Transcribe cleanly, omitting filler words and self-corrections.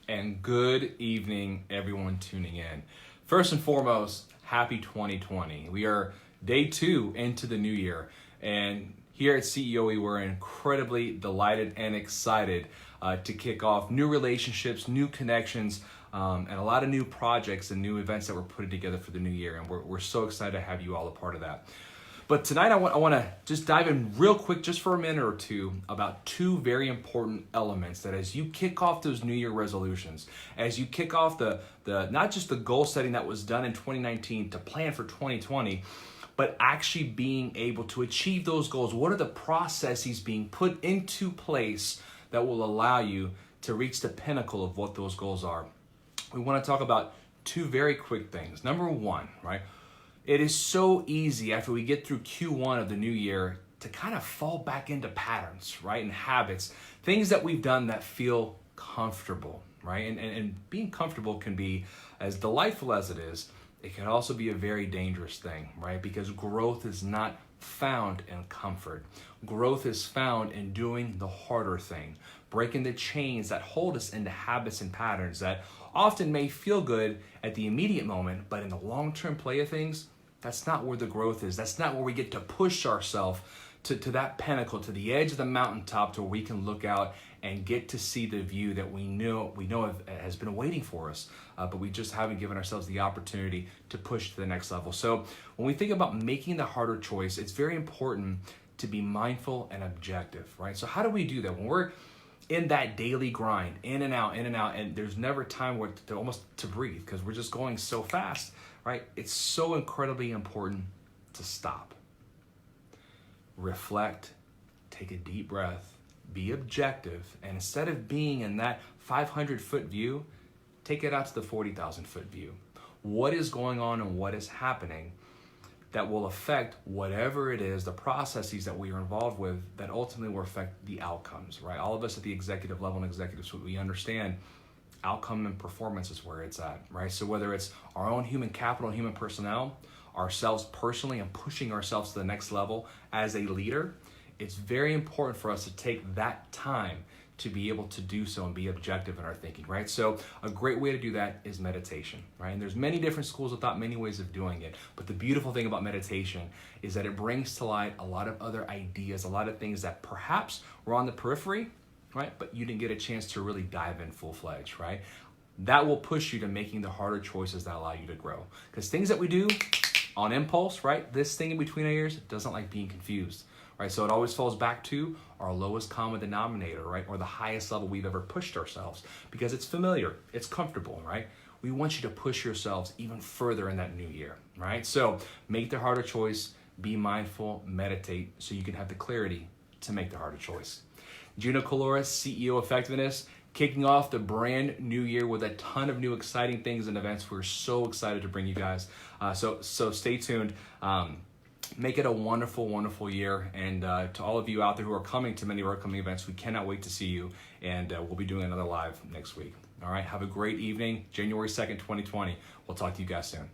and good evening, everyone tuning in. First and foremost, happy 2020. We are day 2 into the new year, and here at CEOe, we're incredibly delighted and excited to kick off new relationships, new connections, and a lot of new projects and new events that we're putting together for the new year, and we're so excited to have you all a part of that. But tonight I want to just dive in real quick, just for a minute or two, about 2 very important elements that as you kick off those New Year resolutions, as you kick off the not just the goal setting that was done in 2019 to plan for 2020, but actually being able to achieve those goals. What are the processes being put into place that will allow you to reach the pinnacle of what those goals are? We want to talk about 2 very quick things. Number 1, right? It is so easy after we get through Q1 of the new year to kind of fall back into patterns, right? And habits, things that we've done that feel comfortable, right? And being comfortable can be as delightful as it is. It can also be a very dangerous thing, right? Because growth is not found in comfort. Growth is found in doing the harder thing, breaking the chains that hold us into habits and patterns that often may feel good at the immediate moment, but in the long-term play of things, that's not where the growth is. That's not where we get to push ourselves to that pinnacle, to the edge of the mountaintop, to where we can look out and get to see the view that we know has been waiting for us, but we just haven't given ourselves the opportunity to push to the next level. So when we think about making the harder choice, it's very important to be mindful and objective, right? So how do we do that? When we're in that daily grind, in and out, and there's never time to breathe because we're just going so fast, right? It's so incredibly important to stop, reflect, take a deep breath, be objective, and instead of being in that 500-foot view, take it out to the 40,000-foot view. What is going on and what is happening that will affect whatever it is, the processes that we are involved with that ultimately will affect the outcomes, right? All of us at the executive level and executive suite, we understand outcome and performance is where it's at, right? So whether it's our own human capital and human personnel, ourselves personally and pushing ourselves to the next level as a leader, it's very important for us to take that time to be able to do so and be objective in our thinking, right? So a great way to do that is meditation, right? And there's many different schools of thought, many ways of doing it. But the beautiful thing about meditation is that it brings to light a lot of other ideas, a lot of things that perhaps were on the periphery, right? But you didn't get a chance to really dive in full-fledged, right? That will push you to making the harder choices that allow you to grow. Because things that we do on impulse, right? This thing in between our ears doesn't like being confused, right? So it always falls back to our lowest common denominator, right? Or the highest level we've ever pushed ourselves because it's familiar, it's comfortable, right? We want you to push yourselves even further in that new year, right? So make the harder choice, be mindful, meditate, so you can have the clarity to make the harder choice. Gino Collura, CEO Effectiveness, kicking off the brand new year with a ton of new exciting things and events. We're so excited to bring you guys. So stay tuned. Make it a wonderful, wonderful year. And to all of you out there who are coming to many of our upcoming events, we cannot wait to see you. And we'll be doing another live next week. All right, have a great evening. January 2nd, 2020. We'll talk to you guys soon.